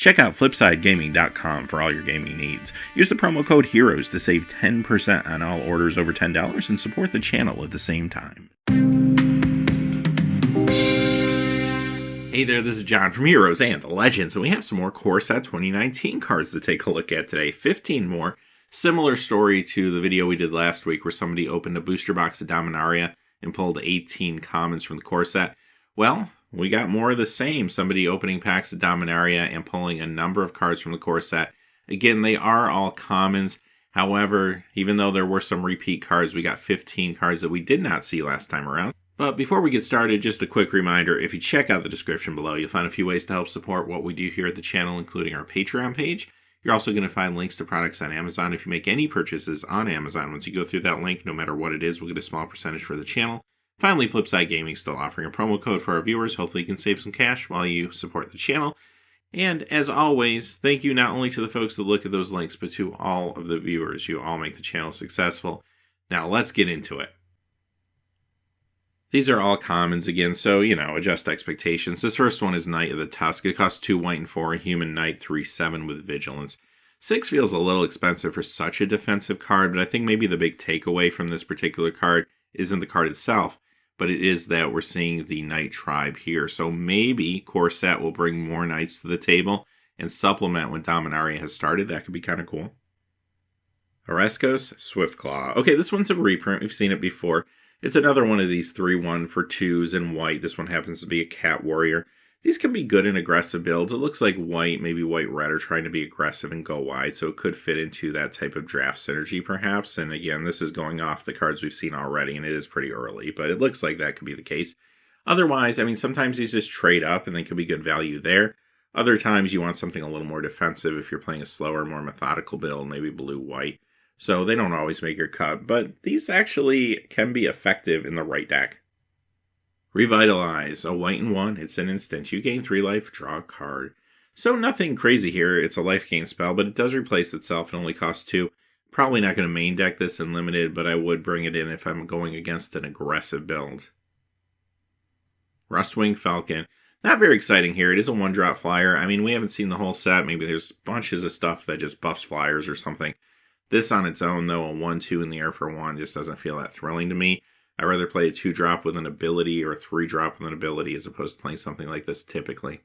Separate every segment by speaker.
Speaker 1: Check out FlipsideGaming.com for all your gaming needs. Use the promo code HEROES to save 10% on all orders over $10 and support the channel at the same time. Hey there, this is John from Heroes and Legends, and we have some more Core Set 2019 cards to take a look at today. 15 more. Similar story to the video we did last week where somebody opened a booster box of Dominaria and pulled 18 commons from the Core Set. Well, we got more of the same. Somebody opening packs of Dominaria and pulling a number of cards from the Core Set. Again, they are all commons. However, even though there were some repeat cards, we got 15 cards that we did not see last time around. But before we get started, just a quick reminder, if you check out the description below, you'll find a few ways to help support what we do here at the channel, including our Patreon page. You're also going to find links to products on Amazon if you make any purchases on Amazon. Once you go through that link, no matter what it is, we'll get a small percentage for the channel. Finally, Flipside Gaming still offering a promo code for our viewers. Hopefully you can save some cash while you support the channel. And as always, thank you not only to the folks that look at those links, but to all of the viewers. You all make the channel successful. Now let's get into it. These are all commons again, so, adjust expectations. This first one is Knight of the Tusk. It costs 2 white and 4, a human knight, 3/7 with vigilance. 6 feels a little expensive for such a defensive card, but I think maybe the big takeaway from this particular card isn't the card itself, but it is that we're seeing the Knight tribe here. So maybe Core Set will bring more Knights to the table and supplement when Dominaria has started. That could be kind of cool. Oreskos Swiftclaw. Okay, this one's a reprint. We've seen it before. It's another one of these 3/1 for 2s in white. This one happens to be a Cat Warrior. These can be good in aggressive builds. It looks like white, maybe white-red, are trying to be aggressive and go wide, so it could fit into that type of draft synergy, perhaps. And again, this is going off the cards we've seen already, and it is pretty early, but it looks like that could be the case. Otherwise, sometimes these just trade up, and they could be good value there. Other times, you want something a little more defensive if you're playing a slower, more methodical build, maybe blue-white. So they don't always make your cut, but these actually can be effective in the right deck. Revitalize, a white and 1, it's an instant. You gain 3 life, draw a card. So nothing crazy here, it's a life gain spell, but it does replace itself and only costs 2. Probably not going to main deck this in limited, but I would bring it in if I'm going against an aggressive build. Rustwing Falcon, not very exciting here. It is a 1-drop flyer. We haven't seen the whole set. Maybe there's bunches of stuff that just buffs flyers or something. This on its own, though, a 1/2 in the air for 1 just doesn't feel that thrilling to me. I'd rather play a 2-drop with an ability or a 3-drop with an ability as opposed to playing something like this typically.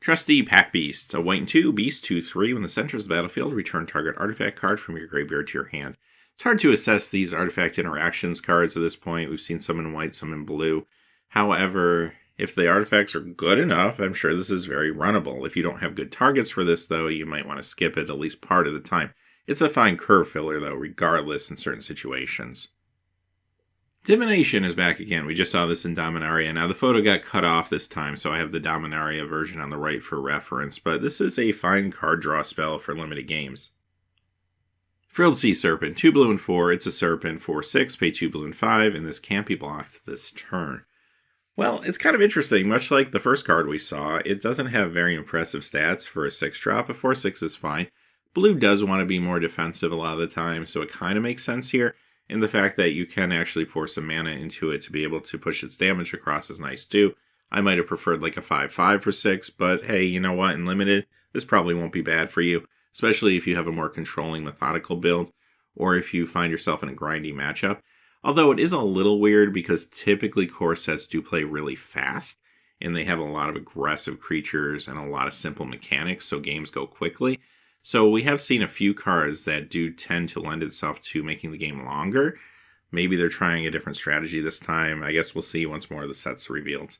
Speaker 1: Trusty Pack Beast, a white and 2, beast 2/3. When the center of the battlefield, return target artifact card from your graveyard to your hand. It's hard to assess these artifact interactions cards at this point. We've seen some in white, some in blue. However, if the artifacts are good enough, I'm sure this is very runnable. If you don't have good targets for this, though, you might want to skip it at least part of the time. It's a fine curve filler, though, regardless in certain situations. Divination is back again. We just saw this in Dominaria. Now, the photo got cut off this time, so I have the Dominaria version on the right for reference, but this is a fine card draw spell for limited games. Frilled Sea Serpent, 2 blue and 4. It's a serpent, 4/6, pay 2 blue and 5, and this can't be blocked this turn. Well, it's kind of interesting. Much like the first card we saw, it doesn't have very impressive stats for a 6-drop. A 4/6 is fine. Blue does want to be more defensive a lot of the time, so it kind of makes sense here. And the fact that you can actually pour some mana into it to be able to push its damage across is nice too. I might have preferred like a 5/5 for 6, but hey, you know what? In limited, this probably won't be bad for you, especially if you have a more controlling, methodical build, or if you find yourself in a grindy matchup. Although it is a little weird because typically core sets do play really fast, and they have a lot of aggressive creatures and a lot of simple mechanics, so games go quickly. So we have seen a few cards that do tend to lend itself to making the game longer. Maybe they're trying a different strategy this time. I guess we'll see once more of the set's revealed.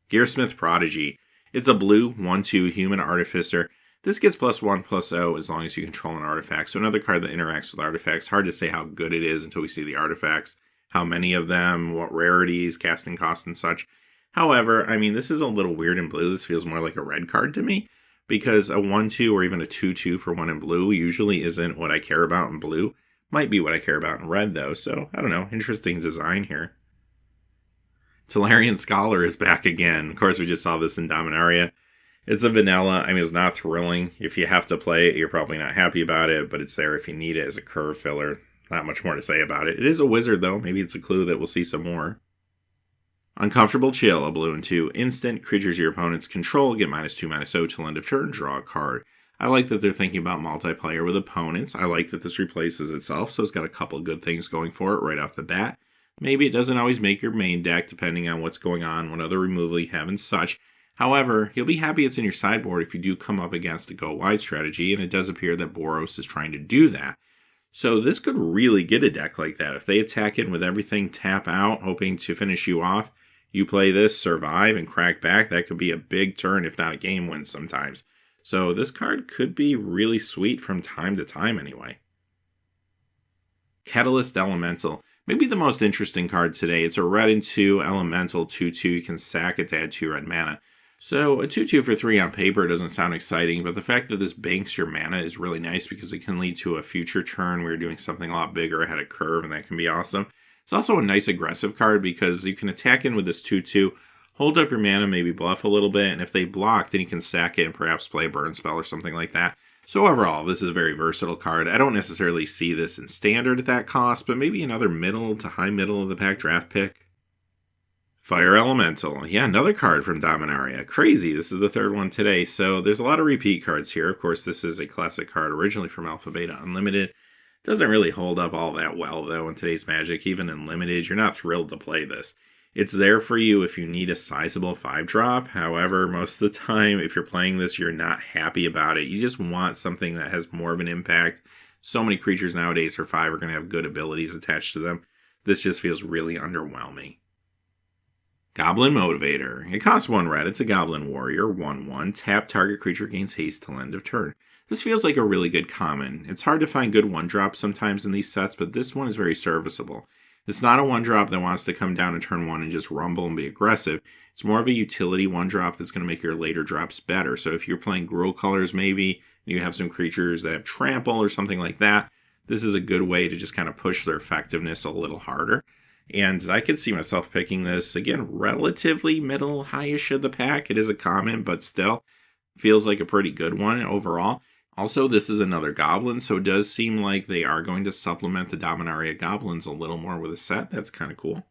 Speaker 1: Gearsmith Prodigy. It's a blue 1/2 human artificer. This gets +1/+0 as long as you control an artifact. So another card that interacts with artifacts. Hard to say how good it is until we see the artifacts. How many of them, what rarities, casting cost, and such. However, this is a little weird in blue. This feels more like a red card to me. Because a 1/2 or even a 2/2 for 1 in blue usually isn't what I care about in blue. Might be what I care about in red, though. So, I don't know. Interesting design here. Tellurian Scholar is back again. Of course, we just saw this in Dominaria. It's a vanilla. It's not thrilling. If you have to play it, you're probably not happy about it. But it's there if you need it as a curve filler. Not much more to say about it. It is a wizard, though. Maybe it's a clue that we'll see some more. Uncomfortable Chill, a blue and 2 instant. Creatures your opponents control get -2/-0 till end of turn, draw a card. I like that they're thinking about multiplayer with opponents. I like that this replaces itself, so it's got a couple good things going for it right off the bat. Maybe it doesn't always make your main deck, depending on what's going on, what other removal you have and such. However, you'll be happy it's in your sideboard if you do come up against a go-wide strategy, and it does appear that Boros is trying to do that. So this could really get a deck like that. If they attack in with everything, tap out, hoping to finish you off, you play this, survive, and crack back, that could be a big turn, if not a game win sometimes. So this card could be really sweet from time to time anyway. Catalyst Elemental. Maybe the most interesting card today. It's a red and 2 elemental 2/2. You can sack it to add 2 red mana. So a 2/2 for 3 on paper doesn't sound exciting, but the fact that this banks your mana is really nice because it can lead to a future turn where you're doing something a lot bigger ahead of curve, and that can be awesome. It's also a nice aggressive card because you can attack in with this 2/2, hold up your mana, maybe bluff a little bit, and if they block, then you can sack it and perhaps play a burn spell or something like that. So overall, this is a very versatile card. I don't necessarily see this in standard at that cost, but maybe another middle to high middle of the pack draft pick. Fire Elemental. Yeah, another card from Dominaria. Crazy, this is the third one today. So there's a lot of repeat cards here. Of course, this is a classic card originally from Alpha Beta Unlimited. Doesn't really hold up all that well, though, in today's Magic. Even in Limited, you're not thrilled to play this. It's there for you if you need a sizable 5-drop. However, most of the time, if you're playing this, you're not happy about it. You just want something that has more of an impact. So many creatures nowadays for 5 are going to have good abilities attached to them. This just feels really underwhelming. Goblin Motivator. It costs 1 red. It's a Goblin Warrior, 1/1. Tap, target creature gains haste till end of turn. This feels like a really good common. It's hard to find good 1-drops sometimes in these sets, but this one is very serviceable. It's not a 1-drop that wants to come down in turn 1 and just rumble and be aggressive. It's more of a utility 1-drop that's going to make your later drops better. So if you're playing Gruul Colors maybe, and you have some creatures that have Trample or something like that, this is a good way to just kind of push their effectiveness a little harder. And I could see myself picking this, again, relatively middle, high-ish of the pack. It is a common, but still feels like a pretty good one overall. Also, this is another Goblin, so it does seem like they are going to supplement the Dominaria Goblins a little more with a set. That's kind of cool.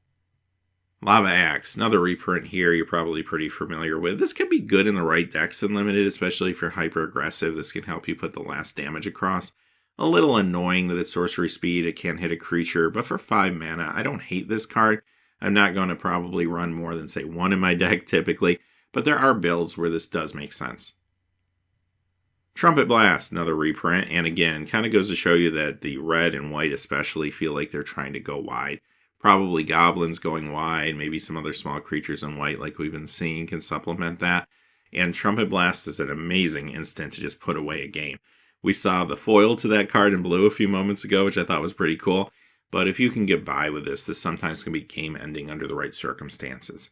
Speaker 1: Lava Axe, another reprint here you're probably pretty familiar with. This can be good in the right decks in Limited, especially if you're hyper-aggressive. This can help you put the last damage across. A little annoying that it's sorcery speed, it can't hit a creature, but for 5 mana, I don't hate this card. I'm not going to probably run more than, say, 1 in my deck typically, but there are builds where this does make sense. Trumpet Blast, another reprint, and again, kind of goes to show you that the red and white especially feel like they're trying to go wide. Probably goblins going wide, maybe some other small creatures in white like we've been seeing can supplement that. And Trumpet Blast is an amazing instant to just put away a game. We saw the foil to that card in blue a few moments ago, which I thought was pretty cool. But if you can get by with this sometimes can be game ending under the right circumstances.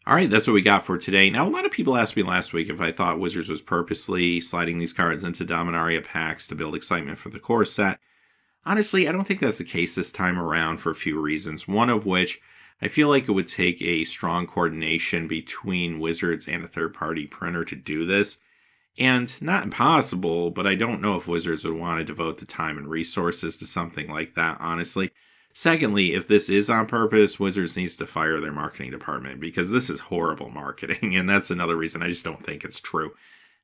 Speaker 1: Alright, that's what we got for today. Now, a lot of people asked me last week if I thought Wizards was purposely sliding these cards into Dominaria packs to build excitement for the core set. Honestly, I don't think that's the case this time around for a few reasons. One of which, I feel like it would take a strong coordination between Wizards and a third-party printer to do this. And not impossible, but I don't know if Wizards would want to devote the time and resources to something like that, honestly. Secondly, if this is on purpose, Wizards needs to fire their marketing department because this is horrible marketing, and that's another reason I just don't think it's true.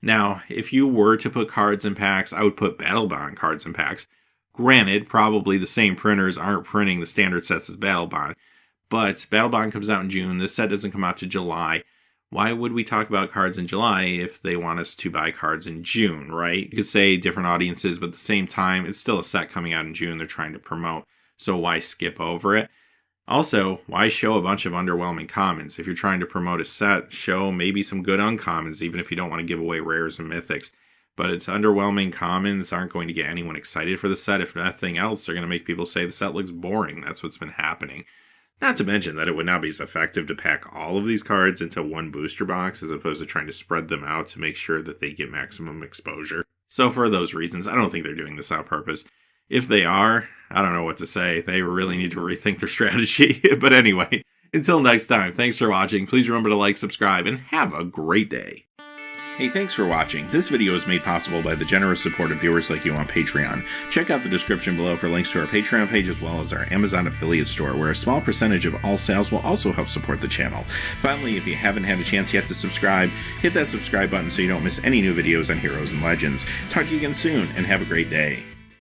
Speaker 1: Now, if you were to put cards in packs, I would put Battlebond cards in packs. Granted, probably the same printers aren't printing the standard sets as Battlebond, but Battlebond comes out in June. This set doesn't come out to July. Why would we talk about cards in July if they want us to buy cards in June, right? You could say different audiences, but at the same time, it's still a set coming out in June they're trying to promote. So why skip over it? Also, why show a bunch of underwhelming commons? If you're trying to promote a set, show maybe some good uncommons, even if you don't want to give away rares and mythics. But it's underwhelming commons aren't going to get anyone excited for the set. If nothing else, they're going to make people say the set looks boring. That's what's been happening. Not to mention that it would not be as effective to pack all of these cards into one booster box as opposed to trying to spread them out to make sure that they get maximum exposure. So for those reasons, I don't think they're doing this on purpose. If they are, I don't know what to say. They really need to rethink their strategy. But anyway, until next time, thanks for watching. Please remember to like, subscribe, and have a great day. Hey, thanks for watching. This video is made possible by the generous support of viewers like you on Patreon. Check out the description below for links to our Patreon page as well as our Amazon affiliate store, where a small percentage of all sales will also help support the channel. Finally, if you haven't had a chance yet to subscribe, hit that subscribe button so you don't miss any new videos on Heroes and Legends. Talk to you again soon, and have a great day.